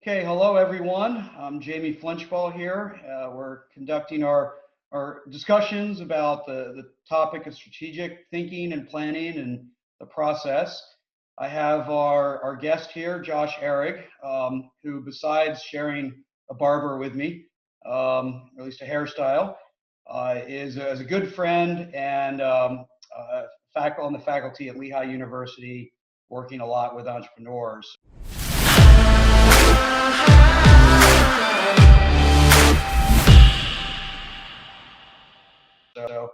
Okay, hello everyone. I'm Jamie Flinchball here. We're conducting our discussions about the topic of strategic thinking and planning and the process. I have our guest here, Josh Ehrig, who besides sharing a barber with me, or at least a hairstyle, is a good friend and on the faculty at Lehigh University, working a lot with entrepreneurs. So,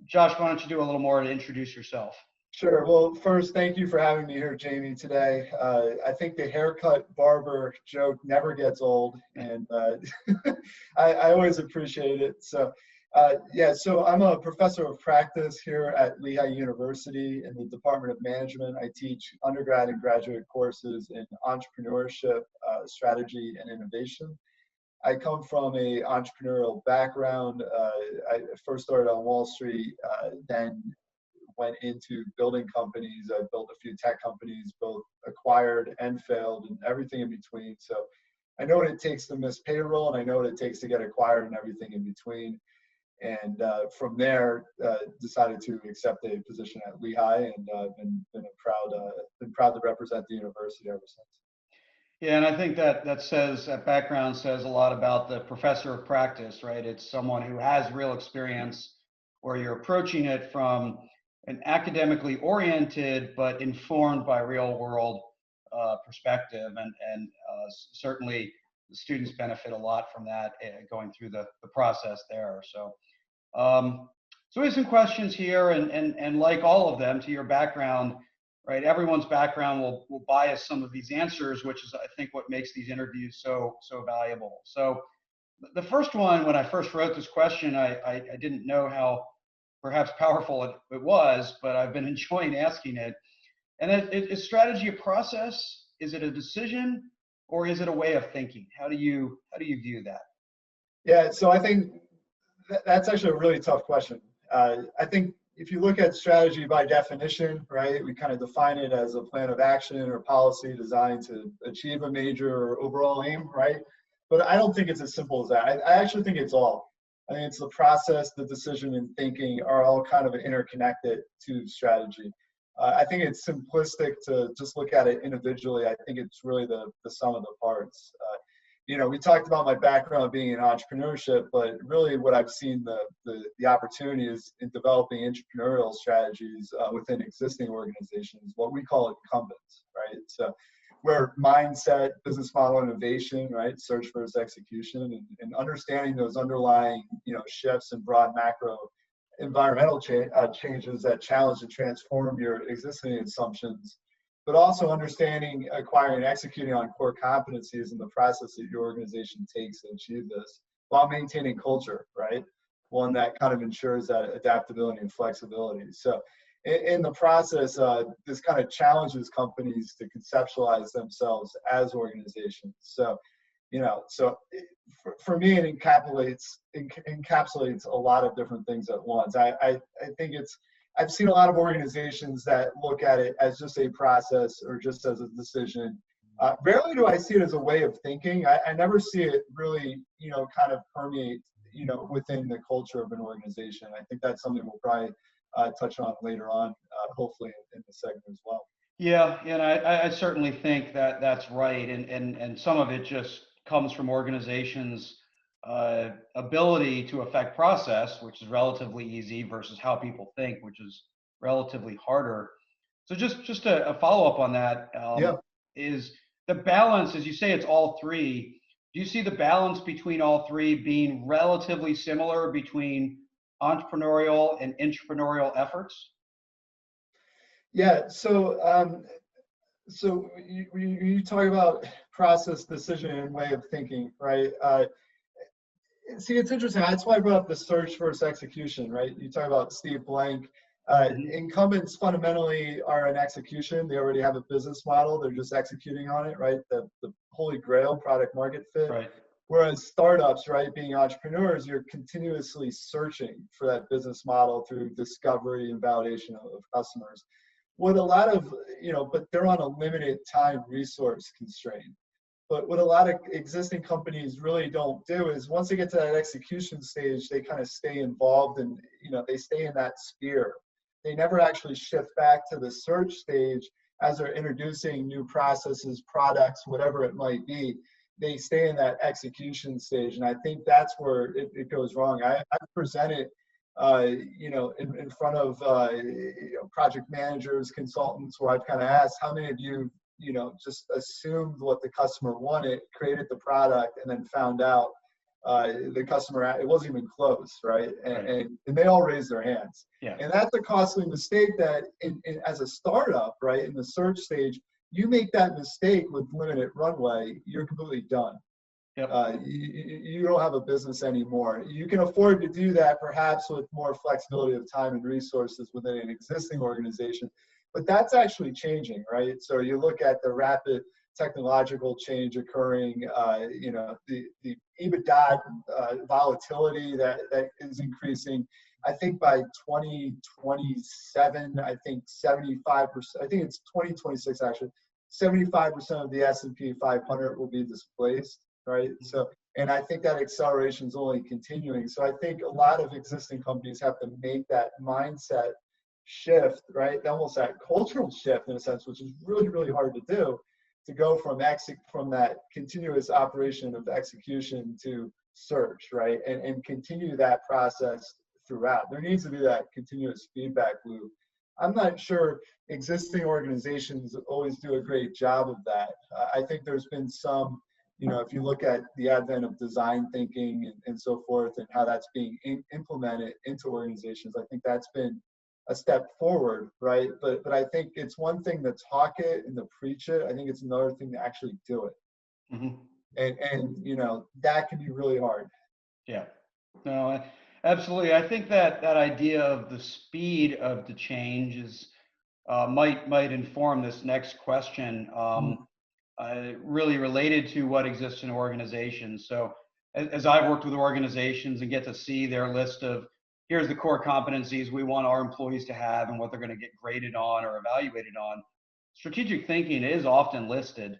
Josh, why don't you do a little more to introduce yourself? Sure. Well, first, thank you for having me here, Jamie, today. I think the haircut barber joke never gets old, and I always appreciate it. So I'm a professor of practice here at Lehigh University in the Department of Management. I teach undergrad and graduate courses in entrepreneurship, strategy, and innovation. I come from a entrepreneurial background. I first started on Wall Street, then went into building companies. I built a few tech companies, both acquired and failed, and everything in between. So I know what it takes to miss payroll, and I know what it takes to get acquired, and everything in between. And from there, decided to accept a position at Lehigh, and been proud to represent the university ever since. Yeah, and I think that background says a lot about the professor of practice, right? It's someone who has real experience, where you're approaching it from an academically oriented but informed by real world perspective, and certainly the students benefit a lot from that going through the process there. So we have some questions here, and like all of them, to your background, right? Everyone's background will bias some of these answers, which is, I think, what makes these interviews so valuable. So the first one, when I first wrote this question, I didn't know how perhaps powerful it was, but I've been enjoying asking it. And is strategy a process? Is it a decision, or is it a way of thinking? How do you view that? Yeah, so I think that's actually a really tough question. I think if you look at strategy by definition, right, we kind of define it as a plan of action or policy designed to achieve a major or overall aim, right? But I don't think it's as simple as that. I actually think it's all. I think it's the process, the decision, and thinking are all kind of interconnected to strategy. I think it's simplistic to just look at it individually. I think it's really the sum of the parts. We talked about my background being in entrepreneurship, but really what I've seen the opportunity is in developing entrepreneurial strategies within existing organizations, what we call incumbents, right? So where mindset, business model innovation, right, search versus execution, and understanding those underlying, shifts in broad macro environmental changes that challenge and transform your existing assumptions, but also understanding, acquiring, and executing on core competencies in the process that your organization takes to achieve this, while maintaining culture, right? One that kind of ensures that adaptability and flexibility. So in the process, this kind of challenges companies to conceptualize themselves as organizations. So, for me, it encapsulates a lot of different things at once. I think I've seen a lot of organizations that look at it as just a process or just as a decision. Rarely do I see it as a way of thinking. I never see it really, kind of permeate, within the culture of an organization. I think that's something we'll probably touch on later on, hopefully in the segment as well. Yeah, and I certainly think that's right, and some of it just comes from organizations' ability to affect process, which is relatively easy, versus how people think, which is relatively harder. So just a follow up on that, Yeah. is the balance, as you say, it's all three. Do you see the balance between all three being relatively similar between entrepreneurial and intrapreneurial efforts? Yeah. So you talk about process, decision, and way of thinking, right? See, it's interesting. That's why I brought up the search versus execution, right? You talk about Steve Blank. Incumbents fundamentally are in execution. They already have a business model. They're just executing on it, right? The holy grail, product market fit. Right. Whereas startups, right, being entrepreneurs, you're continuously searching for that business model through discovery and validation of customers. What a lot of, but they're on a limited time resource constraint. But what a lot of existing companies really don't do is once they get to that execution stage, they kind of stay involved and, they stay in that sphere. They never actually shift back to the search stage as they're introducing new processes, products, whatever it might be. They stay in that execution stage. And I think that's where it goes wrong. I've presented, in front of, project managers, consultants, where I've kind of asked, how many of you, just assumed what the customer wanted, created the product, and then found out the customer, it wasn't even close, right? And they all raised their hands. Yeah. And that's a costly mistake that as a startup, right, in the search stage, you make that mistake with limited runway, you're completely done. Yep. You don't have a business anymore. You can afford to do that perhaps with more flexibility of time and resources within an existing organization, but that's actually changing, right? So you look at the rapid technological change occurring, the EBITDA volatility that is increasing. I think by 2027, I think 75%, I think it's 2026 actually, 75% of the S&P 500 will be displaced, right? So, and I think that acceleration is only continuing. So I think a lot of existing companies have to make that mindset shift, right? Almost that cultural shift in a sense, which is really, really hard to do, to go from that continuous operation of execution to search, right? And continue that process throughout. There needs to be that continuous feedback loop. I'm not sure existing organizations always do a great job of that. I think there's been some, if you look at the advent of design thinking and so forth and how that's being implemented into organizations, I think that's been a step forward, right? But I think it's one thing to talk it and to preach it. I think it's another thing to actually do it. Mm-hmm. And that can be really hard. Yeah. No, absolutely. I think that idea of the speed of the change is might inform this next question, really related to what exists in organizations. So as I've worked with organizations and get to see their list of, here's the core competencies we want our employees to have and what they're going to get graded on or evaluated on, strategic thinking is often listed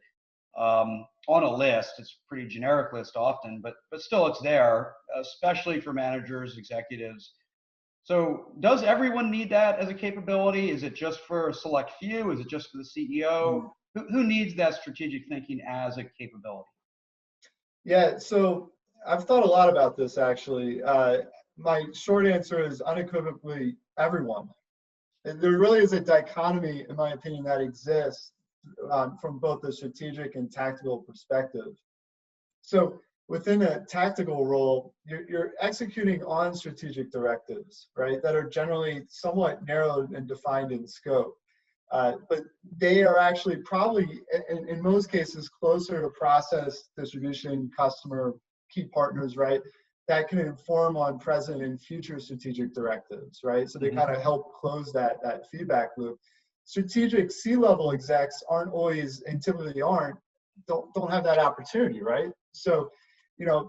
on a list. It's a pretty generic list often, but still it's there, especially for managers, executives. So does everyone need that as a capability? Is it just for a select few? Is it just for the CEO? Who needs that strategic thinking as a capability? Yeah, so I've thought a lot about this actually. My short answer is unequivocally everyone. And there really is a dichotomy, in my opinion, that exists from both the strategic and tactical perspective. So within a tactical role, you're executing on strategic directives, right, that are generally somewhat narrowed and defined in scope. But they are actually probably, in most cases, closer to process, distribution, customer, key partners, right, that can inform on present and future strategic directives, right? So they kind of help close that feedback loop. Strategic C-level execs aren't always, and typically don't have that opportunity, right? So,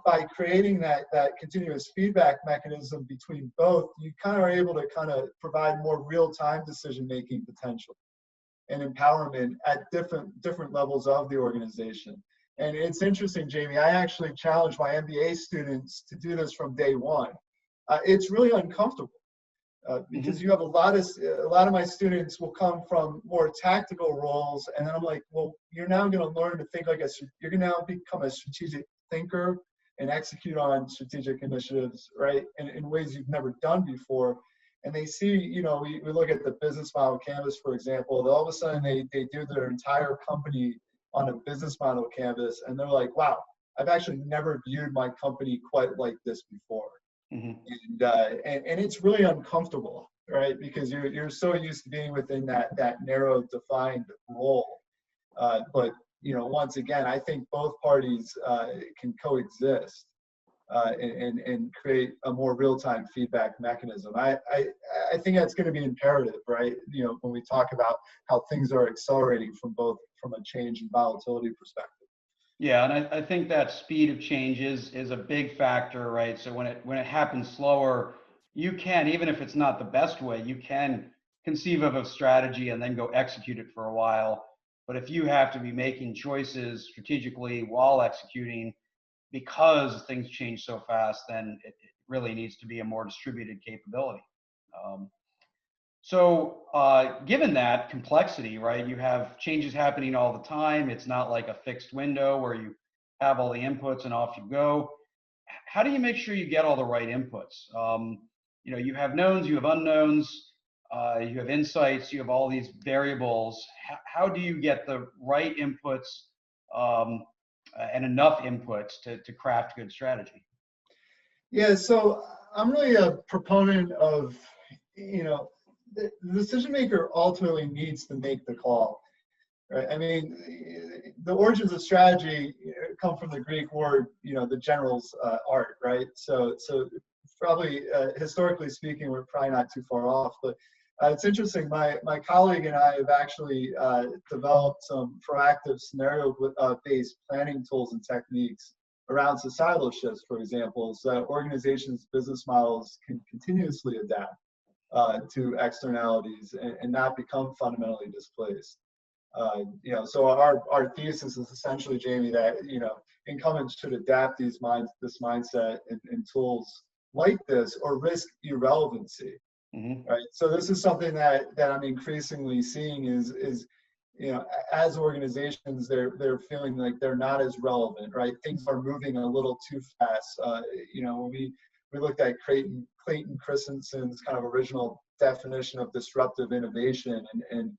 by creating that continuous feedback mechanism between both, you kind of are able to kind of provide more real-time decision-making potential and empowerment at different levels of the organization. And it's interesting, Jamie, I actually challenge my MBA students to do this from day one. It's really uncomfortable because you have a lot of my students will come from more tactical roles, and then I'm like, well, you're now going to learn to think you're going to now become a strategic thinker and execute on strategic initiatives, right, in ways you've never done before. And they see, we look at the business model canvas, for example, all of a sudden they do their entire company on a business model canvas, and they're like, wow, I've actually never viewed my company quite like this before. And it's really uncomfortable, right? Because you're so used to being within that narrow, defined role. But once again, I think both parties can coexist and create a more real-time feedback mechanism. I think that's going to be imperative, right? When we talk about how things are accelerating from a change and volatility perspective. Yeah, and I think that speed of change is a big factor, right? So when it happens slower, you can, even if it's not the best way, you can conceive of a strategy and then go execute it for a while. But if you have to be making choices strategically while executing because things change so fast, then it really needs to be a more distributed capability. Um, given that complexity, right, you have changes happening all the time. It's not like a fixed window where you have all the inputs and off you go. How do you make sure you get all the right inputs? You have knowns, you have unknowns, you have insights, you have all these variables. How do you get the right inputs um, and enough inputs to craft good strategy? Yeah, so I'm really a proponent of, the decision maker ultimately needs to make the call, right? I mean, the origins of strategy come from the Greek word, the general's art, right? So probably historically speaking, we're probably not too far off, but it's interesting. My colleague and I have actually developed some proactive scenario-based planning tools and techniques around societal shifts, for example, so that organizations' business models can continuously adapt to externalities and not become fundamentally displaced. So our thesis is essentially, Jamie, that incumbents should adapt this mindset and tools like this, or risk irrelevancy. Mm-hmm. Right. So this is something that I'm increasingly seeing is as organizations, they're feeling like they're not as relevant. Right. Things are moving a little too fast. When we looked at Clayton Christensen's kind of original definition of disruptive innovation, and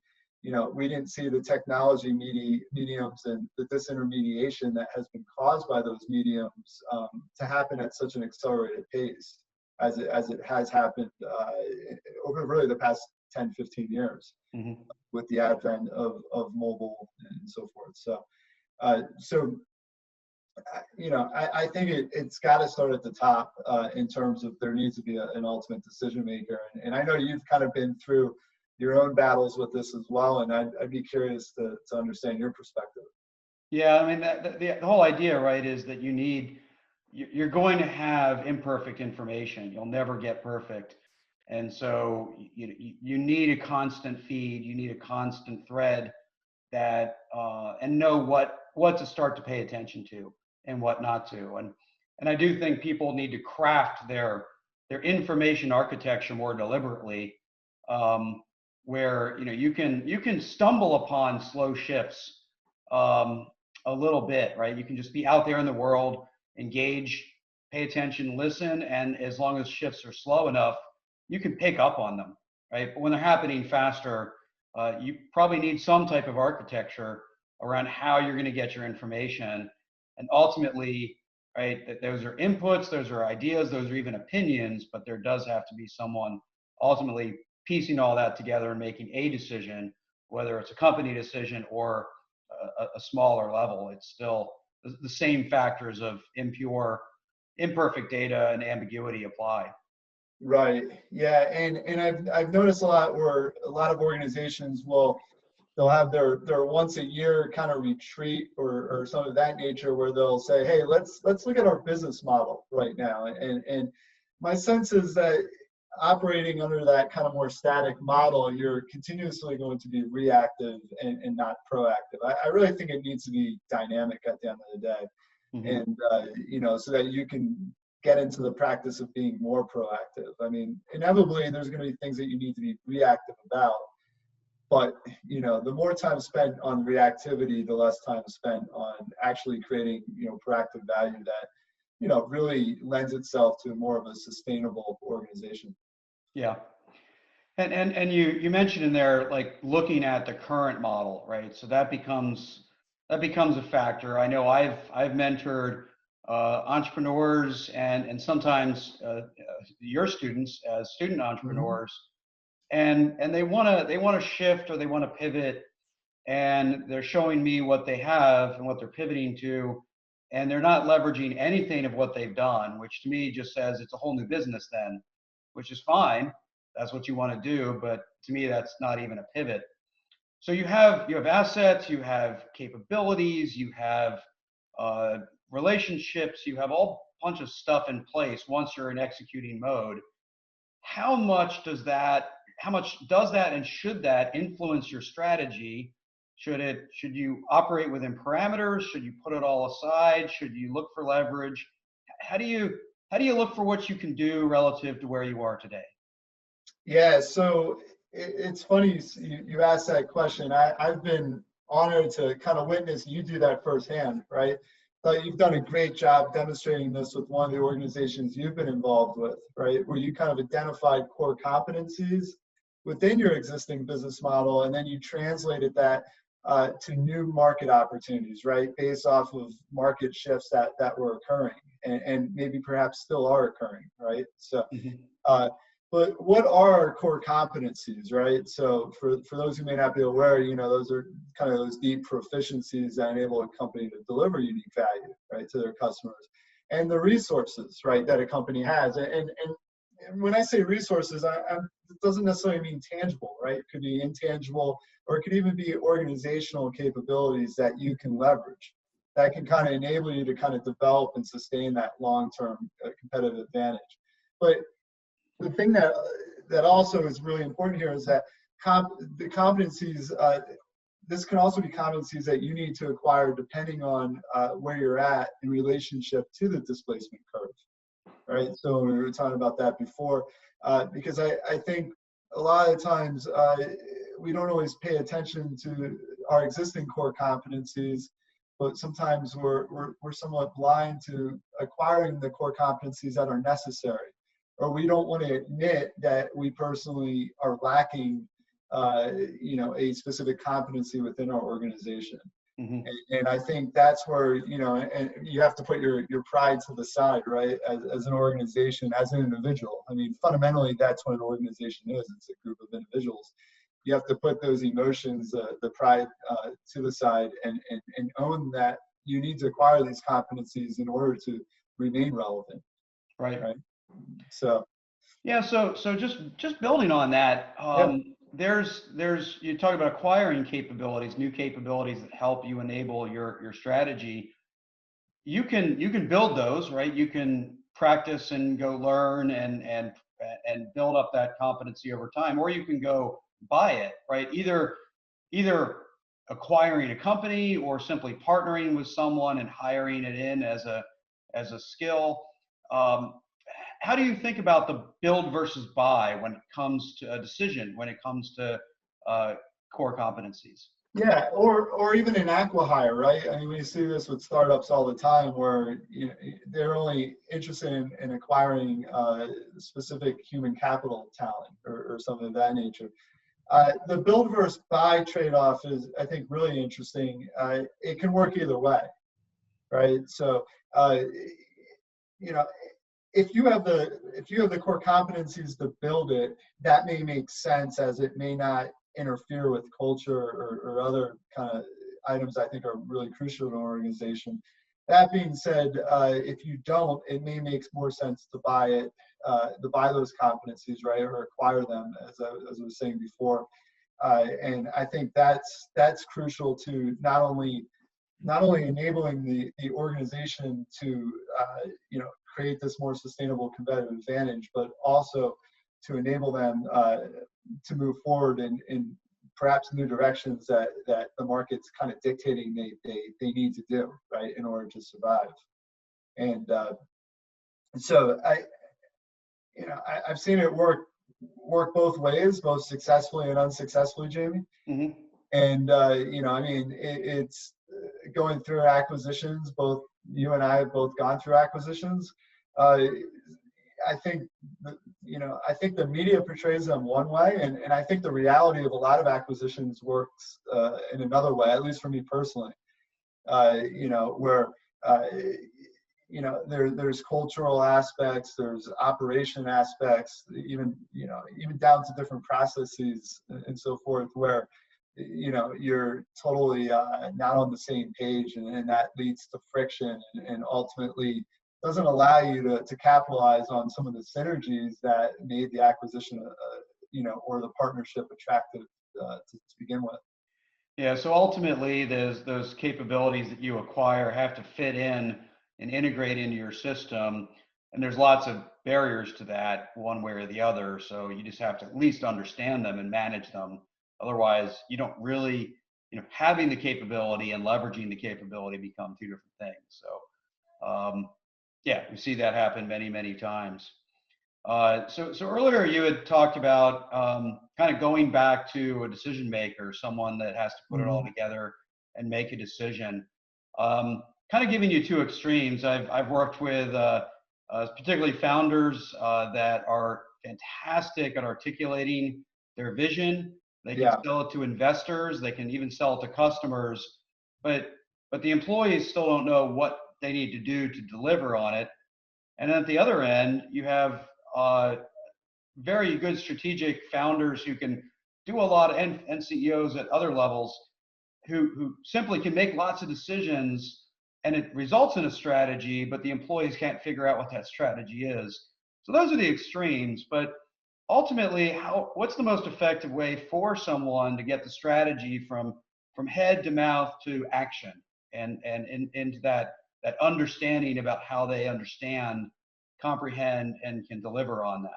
we didn't see the technology mediums and the disintermediation that has been caused by those mediums to happen at such an accelerated pace as it has happened over really the past 10, 15 years Mm-hmm. with the advent of mobile and so forth. I think it's got to start at the top in terms of there needs to be an ultimate decision maker. And I know you've kind of been through your own battles with this as well, and I'd be curious to understand your perspective. Yeah, I mean, the whole idea, right, is that you're going to have imperfect information. You'll never get perfect. And so you need a constant feed, you need a constant thread and know what to start to pay attention to and what not to. And I do think people need to craft their information architecture more deliberately, where you can stumble upon slow shifts a little bit, right? You can just be out there in the world, engage, pay attention, listen, and as long as shifts are slow enough, you can pick up on them, right? But when they're happening faster, you probably need some type of architecture around how you're going to get your information. And ultimately, right, those are inputs, those are ideas, those are even opinions, but there does have to be someone ultimately piecing all that together and making a decision, whether it's a company decision or a smaller level. It's still the same factors of imperfect data and ambiguity apply. Right. Yeah. And I've noticed a lot where a lot of organizations they'll have their once a year kind of retreat or some of that nature where they'll say, hey, let's look at our business model right now. And my sense is that operating under that kind of more static model, you're continuously going to be reactive and not proactive. I really think it needs to be dynamic at the end of the day. Mm-hmm. And so that you can get into the practice of being more proactive. I mean, inevitably there's going to be things that you need to be reactive about, but the more time spent on reactivity, the less time spent on actually creating proactive value that really lends itself to more of a sustainable organization. Yeah. And you mentioned in there, like, looking at the current model, right? So that becomes a factor. I know I've mentored entrepreneurs and sometimes your students as student entrepreneurs, and they want to shift or they want to pivot, and they're showing me what they have and what they're pivoting to, and they're not leveraging anything of what they've done, which to me just says it's a whole new business then, which is fine. That's what you want to do, but to me that's not even a pivot. So you have assets, you have capabilities, you have relationships, you have all bunch of stuff in place once you're in executing mode. How much does that and should that influence your strategy Should you operate within parameters? Should you put it all aside? Should you look for leverage? How do you look for what you can do relative to where you are today? Yeah, so it's funny you asked that question. I've been honored to kind of witness you do that firsthand, right? So you've done a great job demonstrating this with one of the organizations you've been involved with, right? Where you kind of identified core competencies within your existing business model, and then you translated that to new market opportunities, right? Based off of market shifts that were occurring and maybe perhaps still are occurring, right? So, Mhm. but what are our core competencies, right? So for those who may not be aware, those are kind of those deep proficiencies that enable a company to deliver unique value, right, to their customers. And the resources, right, that a company has. And when I say resources, it doesn't necessarily mean tangible, right? It could be intangible, or it could even be organizational capabilities that you can leverage that can kind of enable you to kind of develop and sustain that long-term competitive advantage. But the thing that also is really important here is that the competencies, this can also be competencies that you need to acquire depending on where you're at in relationship to the displacement curve, right? So we were talking about that before, because I think a lot of times we don't always pay attention to our existing core competencies, but sometimes we're somewhat blind to acquiring the core competencies that are necessary, or we don't want to admit that we personally are lacking, a specific competency within our organization. Mhm. And I think that's where, and you have to put your pride to the side, right? As an organization, as an individual. I mean, fundamentally, that's what an organization is. It's a group of individuals. You have to put those emotions, the pride to the side and own that you need to acquire these competencies in order to remain relevant, Right. right? So, Yeah. So just building on that, yeah, there's you talk about acquiring capabilities, new capabilities that help you enable your strategy. You can build those, right? You can practice and go learn and build up that competency over time, or you can go buy it, right? Either acquiring a company or simply partnering with someone and hiring it in as a skill. Um, how do you think about the build versus buy when it comes to a decision, when it comes to uh, core competencies? yeah, or even an acqui-hire, right? I mean, we see this with startups all the time, where they're only interested in acquiring specific human capital talent or something of that nature. The build versus buy trade-off is, I think, really interesting. It can work either way, right? So, you know, if you have the core competencies to build it, that may make sense, as it may not interfere with culture or other kind of items I think are really crucial to an organization. That being said, if you don't, it may make more sense to buy it, to buy those competencies, right, or acquire them, as I was saying before. And I think that's crucial to not only enabling the organization to create this more sustainable competitive advantage, but also to enable them to move forward in perhaps new directions that the market's kind of dictating they need to do, right, in order to survive. And so I've seen it work both ways, both successfully and unsuccessfully, Jamie. Hmm. And I mean, it's going through acquisitions. Both you and I have both gone through acquisitions. I think I think the media portrays them one way, and I think the reality of a lot of acquisitions works in another way, at least for me personally. Where there's cultural aspects, there's operation aspects, even down to different processes and so forth, where you're totally not on the same page, and that leads to friction and ultimately doesn't allow you to capitalize on some of the synergies that made the acquisition or the partnership attractive to begin with. Yeah, so ultimately, those capabilities that you acquire have to fit in and integrate into your system, and there's lots of barriers to that, one way or the other. So you just have to at least understand them and manage them. Otherwise, you don't really having the capability and leveraging the capability become two different things. So yeah, we see that happen many, many times. So earlier you had talked about kind of going back to a decision maker, someone that has to put it all together and make a decision. Kind of giving you two extremes. I've worked with particularly founders that are fantastic at articulating their vision. They can sell it to investors. They can even sell it to customers, but the employees still don't know what they need to do to deliver on it. And then at the other end, you have very good strategic founders who can do a lot, and CEOs at other levels who simply can make lots of decisions, and it results in a strategy, but the employees can't figure out what that strategy is. So those are the extremes. But ultimately, what's the most effective way for someone to get the strategy from head to mouth to action, and into that understanding about how they understand, comprehend, and can deliver on that?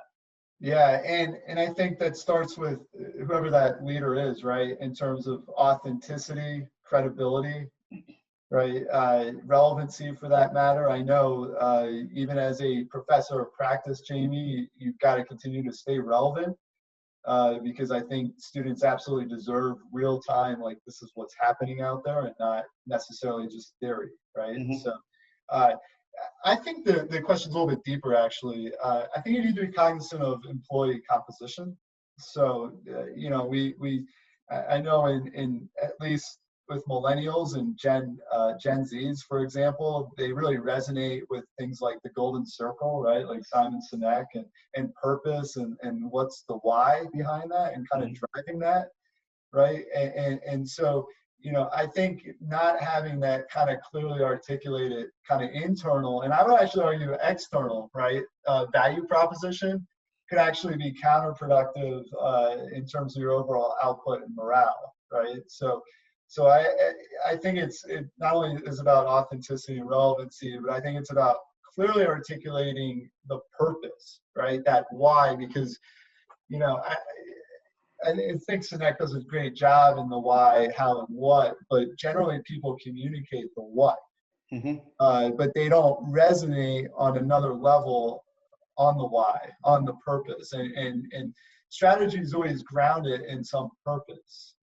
Yeah, and I think that starts with whoever that leader is, right? In terms of authenticity, credibility, right? Relevancy, for that matter. I know even as a professor of practice, Jamie, you've got to continue to stay relevant because I think students absolutely deserve real time, like this is what's happening out there, and not necessarily just theory, right? So I think the question's a little bit deeper, actually. I think you need to be cognizant of employee composition. So, I know in at least with millennials and Gen Zs, for example, they really resonate with things like the golden circle, right? Like Simon Sinek, and purpose, and what's the why behind that, and kind of driving that, right? And so, I think not having that kind of clearly articulated kind of internal, and I would actually argue external, right, value proposition could actually be counterproductive in terms of your overall output and morale, right? So I think it not only is about authenticity and relevancy, but I think it's about clearly articulating the purpose, right? That why, because, I think Sinek does a great job in the why, how, and what, but generally people communicate the what, but they don't resonate on another level on the why, on the purpose, and strategy is always grounded in some purpose,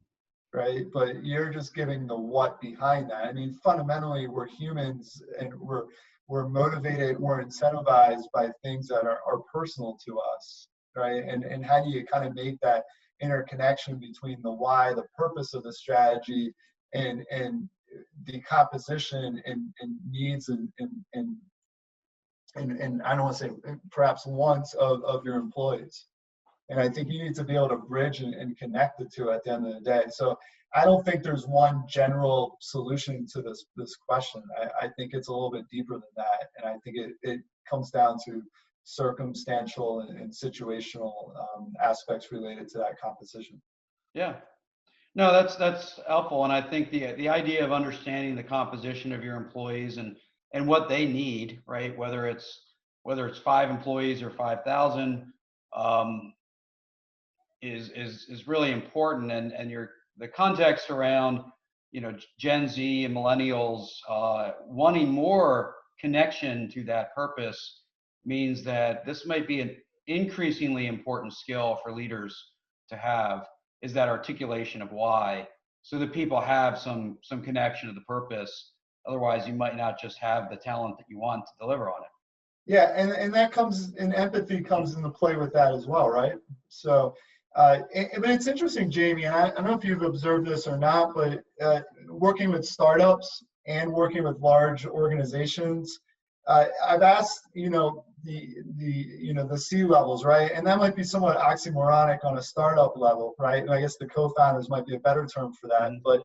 right? But you're just giving the what behind that. I mean, fundamentally, we're humans, and we're motivated, we're incentivized by things that are personal to us, right? And how do you kind of make that interconnection between the why, the purpose of the strategy, and the composition and needs and I don't want to say perhaps wants of your employees. And I think you need to be able to bridge and connect the two at the end of the day. So I don't think there's one general solution to this question. I think it's a little bit deeper than that. And I think it comes down to circumstantial and situational aspects related to that composition. Yeah, no, that's helpful. And I think the idea of understanding the composition of your employees and what they need, right? Whether it's 5 employees or 5,000, is really important. And the context around Gen Z and millennials wanting more connection to that purpose means that this might be an increasingly important skill for leaders to have, is that articulation of why, so that people have some connection to the purpose. Otherwise, you might not just have the talent that you want to deliver on it. Yeah, and that comes, and empathy comes into play with that as well, right? So, but it's interesting, Jamie, and I don't know if you've observed this or not, but working with startups and working with large organizations, I've asked, the C levels, right? And that might be somewhat oxymoronic on a startup level, right? And I guess the co-founders might be a better term for that. But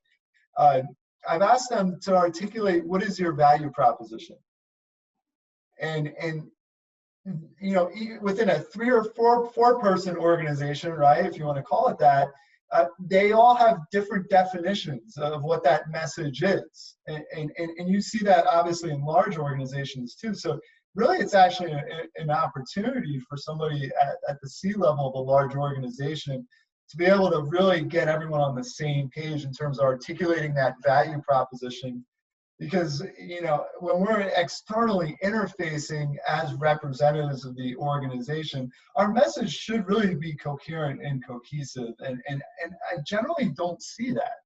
I've asked them to articulate, what is your value proposition? And within a 3 or 4 person organization, right, if you want to call it that, they all have different definitions of what that message is. And you see that obviously in large organizations too. So really it's actually an opportunity for somebody at the C level of a large organization to be able to really get everyone on the same page in terms of articulating that value proposition. Because, you know, when we're externally interfacing as representatives of the organization, our message should really be coherent and cohesive. And I generally don't see that.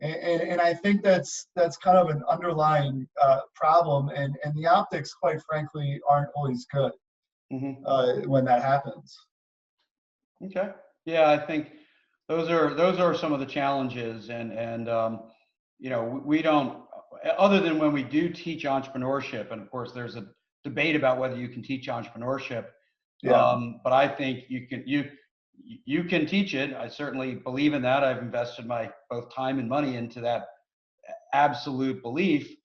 And I think that's kind of an underlying problem. And the optics, quite frankly, aren't always good when that happens. Okay. Yeah, I think those are some of the challenges, and you know, we don't, other than when we do teach entrepreneurship, and of course there's a debate about whether you can teach entrepreneurship. Yeah. But I think you can teach it. I certainly believe in that. I've invested my both time and money into that absolute belief.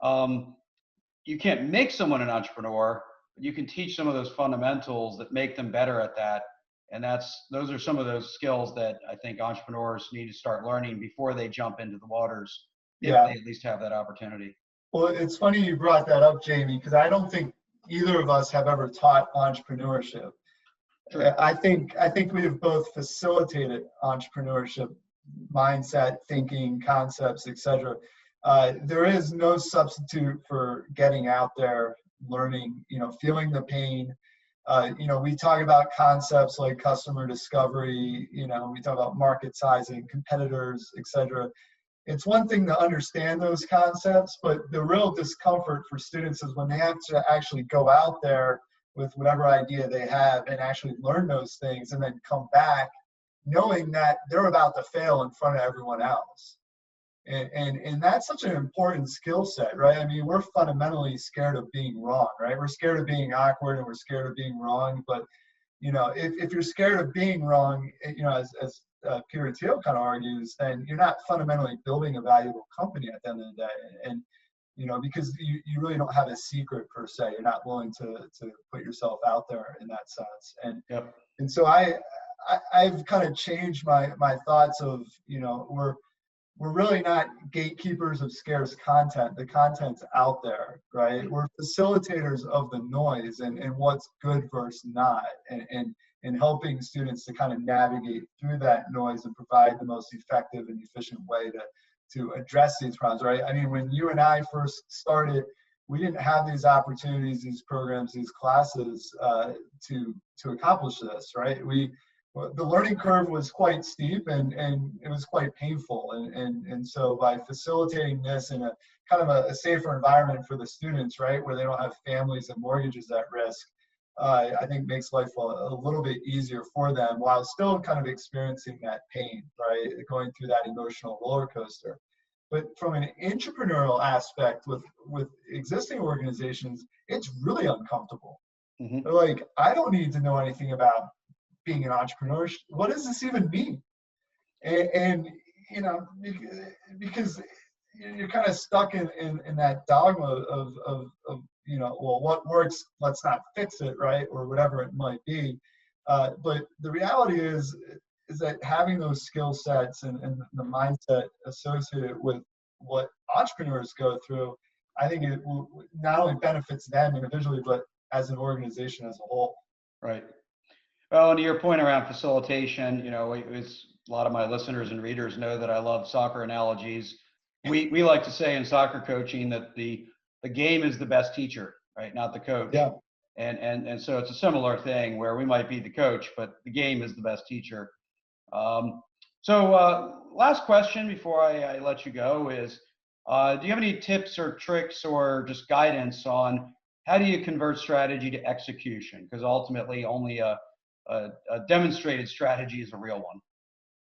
You can't make someone an entrepreneur, but you can teach some of those fundamentals that make them better at that. And those are some of those skills that I think entrepreneurs need to start learning before they jump into the waters, if Yeah. they at least have that opportunity. Well, it's funny you brought that up, Jamie, because I don't think either of us have ever taught entrepreneurship. Sure. I think we have both facilitated entrepreneurship, mindset, thinking, concepts, etc. There is no substitute for getting out there, learning, you know, feeling the pain. You know, we talk about concepts like customer discovery, you know, we talk about market sizing, competitors, etc. It's one thing to understand those concepts, but the real discomfort for students is when they have to actually go out there with whatever idea they have and actually learn those things and then come back knowing that they're about to fail in front of everyone else. And that's such an important skill set, right? I mean, we're fundamentally scared of being wrong, right? We're scared of being awkward and we're scared of being wrong. But, you know, if you're scared of being wrong, you know, as Peter Thiel kind of argues, then you're not fundamentally building a valuable company at the end of the day. And you know, because you really don't have a secret per se. You're not willing to put yourself out there in that sense. And Yep. and so I've kind of changed my thoughts of, you know, we're really not gatekeepers of scarce content. The content's out there, right? We're facilitators of the noise and what's good versus not, and helping students to kind of navigate through that noise and provide the most effective and efficient way to address these problems, right? I mean, when you and I first started, we didn't have these opportunities, these programs, these classes to accomplish this, right? The learning curve was quite steep and it was quite painful. And so by facilitating this in a kind of a safer environment for the students, right, where they don't have families and mortgages at risk, I think makes life a little bit easier for them while still kind of experiencing that pain, right, going through that emotional roller coaster. But from an entrepreneurial aspect with existing organizations, it's really uncomfortable. Mm-hmm. They're like, I don't need to know anything about being an entrepreneur. What does this even mean? And you know, because you're kind of stuck in that dogma of you know, well, what works, let's not fix it, right, or whatever it might be. But the reality is that having those skill sets and the mindset associated with what entrepreneurs go through, I think it will not only benefits them individually, but as an organization as a whole. Right. Well, and to your point around facilitation, you know, it's a lot of my listeners and readers know that I love soccer analogies. We like to say in soccer coaching that the game is the best teacher, right? Not the coach. Yeah. And so it's a similar thing where we might be the coach, but the game is the best teacher. So last question before I let you go is, do you have any tips or tricks or just guidance on how do you convert strategy to execution? Because ultimately only a demonstrated strategy is a real one.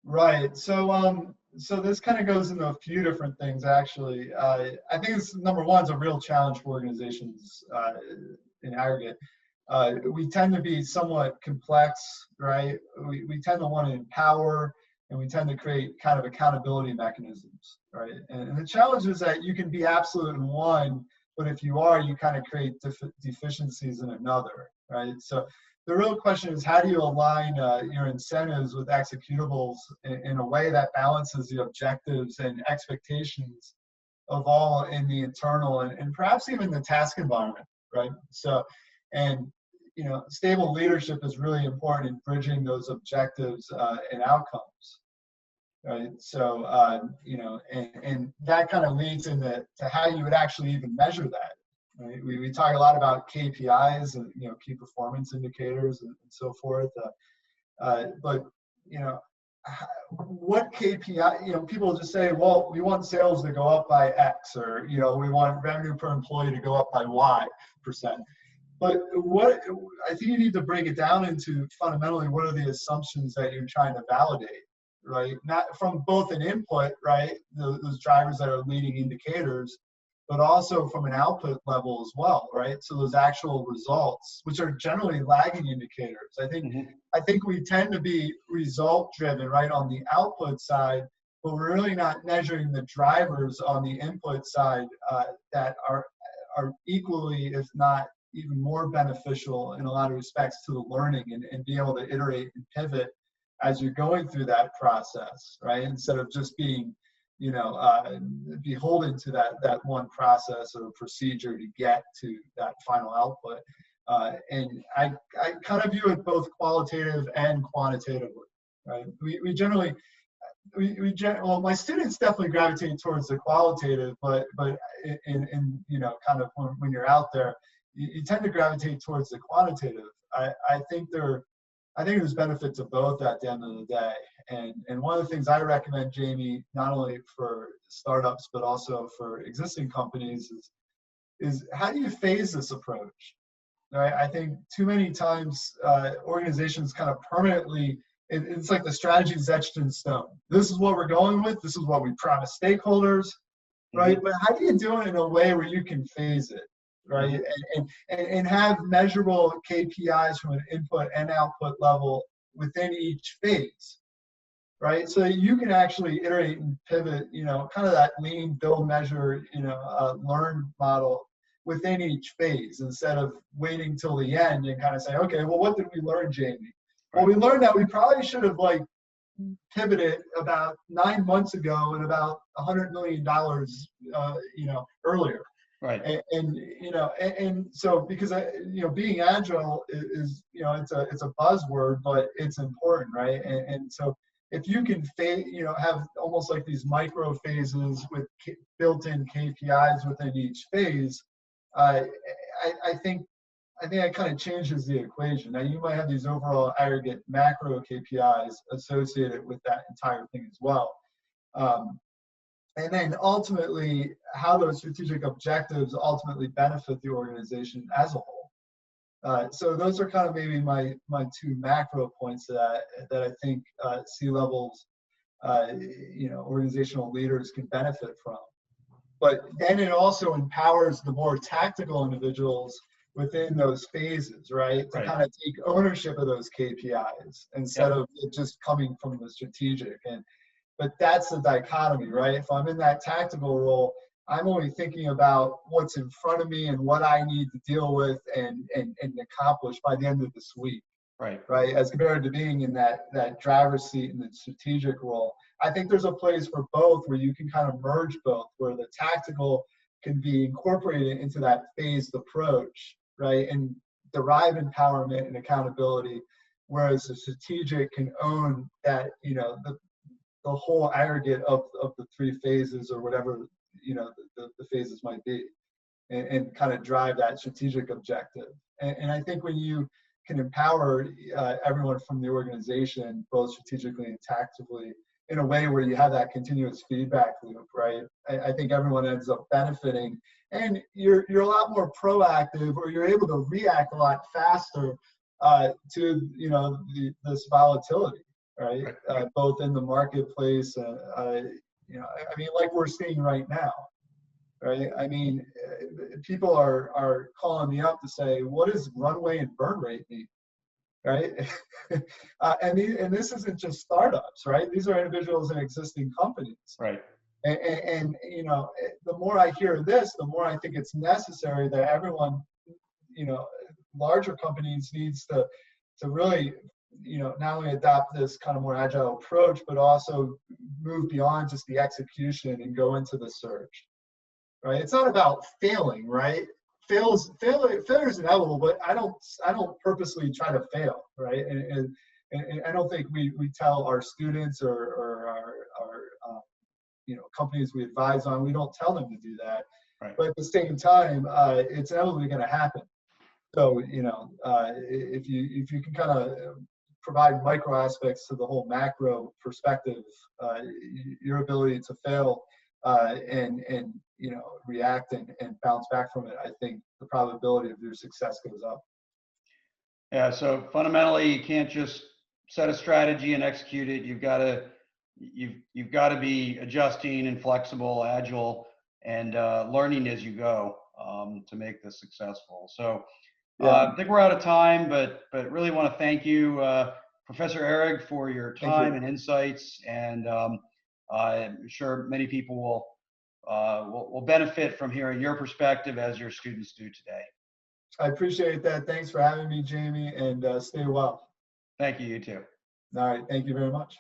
Right. So this kind of goes into a few different things, actually. I think it's, number one, is a real challenge for organizations in aggregate. We tend to be somewhat complex, right? We tend to want to empower, and we tend to create kind of accountability mechanisms, right? And the challenge is that you can be absolute in one, but if you are, you kind of create deficiencies in another, right? So the real question is, how do you align your incentives with executables in a way that balances the objectives and expectations of all in the internal and perhaps even the task environment, right? So, and stable leadership is really important in bridging those objectives and outcomes. Right. So, and that kind of leads into how you would actually even measure that. Right. We talk a lot about KPIs and, key performance indicators and so forth. But, what KPI, people just say, well, we want sales to go up by X, or, we want revenue per employee to go up by Y%. But I think you need to break it down into fundamentally, what are the assumptions that you're trying to validate, right? Not from both an input, right, those drivers that are leading indicators, but also from an output level as well, right? So those actual results, which are generally lagging indicators. I think we tend to be result driven, right, on the output side, but we're really not measuring the drivers on the input side that are equally, if not even more beneficial in a lot of respects to the learning and be able to iterate and pivot as you're going through that process, right? Instead of just being, beholden to that one process or procedure to get to that final output. And I kind of view it both qualitative and quantitatively, right? We generally, well, my students definitely gravitate towards the qualitative, but in kind of when you're out there, you tend to gravitate towards the quantitative. I think there's benefit to both at the end of the day. And one of the things I recommend, Jamie, not only for startups, but also for existing companies is how do you phase this approach? Right? I think too many times organizations kind of permanently, it's like the strategy is etched in stone. This is what we're going with. This is what we promise stakeholders, right? But how do you do it in a way where you can phase it? Right, and have measurable KPIs from an input and output level within each phase, right? So you can actually iterate and pivot, kind of that lean, build, measure, learn model within each phase, instead of waiting till the end and kind of say, okay, well, what did we learn, Jamie? Well, we learned that we probably should have pivoted about 9 months ago and about $100 million, earlier. Right. And so because being agile is it's a buzzword, but it's important, right? And so if you can have almost like these micro phases with built-in KPIs within each phase, I think that kind of changes the equation. Now you might have these overall aggregate macro KPIs associated with that entire thing as well. And then ultimately, how those strategic objectives ultimately benefit the organization as a whole. So those are kind of maybe my two macro points that I think C-levels, organizational leaders can benefit from. But then it also empowers the more tactical individuals within those phases, right? To kind of take ownership of those KPIs instead of it just coming from the strategic. But that's the dichotomy, right? If I'm in that tactical role, I'm only thinking about what's in front of me and what I need to deal with and accomplish by the end of this week. Right. As compared to being in that driver's seat in the strategic role. I think there's a place for both where you can kind of merge both, where the tactical can be incorporated into that phased approach, right? And derive empowerment and accountability, whereas the strategic can own that, the whole aggregate of the three phases or whatever, the phases might be, and kind of drive that strategic objective. And I think when you can empower everyone from the organization, both strategically and tactically, in a way where you have that continuous feedback loop, right? I think everyone ends up benefiting, and you're a lot more proactive, or you're able to react a lot faster to this volatility. Right, both in the marketplace, like we're seeing right now, right? I mean, people are calling me up to say, what does runway and burn rate mean, right? And this isn't just startups, right? These are individuals in existing companies, right? And the more I hear this, the more I think it's necessary that everyone, larger companies needs to really not only adopt this kind of more agile approach, but also move beyond just the execution and go into the search, right? It's not about failing, right? failure is inevitable, but I don't purposely try to fail, right? And I don't think we tell our students or our companies we advise on, we don't tell them to do that. Right. But at the same time, it's inevitably going to happen. So if you can kind of provide micro aspects to the whole macro perspective, your ability to fail and react and bounce back from it, I think the probability of your success goes up. Yeah. So fundamentally, you can't just set a strategy and execute it. You've got to be adjusting and flexible, agile, and learning as you go to make this successful. So I think we're out of time, but really want to thank you, Professor Ehrig, for your time and insights, and I'm sure many people will benefit from hearing your perspective as your students do today. I appreciate that. Thanks for having me, Jamie, and stay well. Thank you. You too. All right. Thank you very much.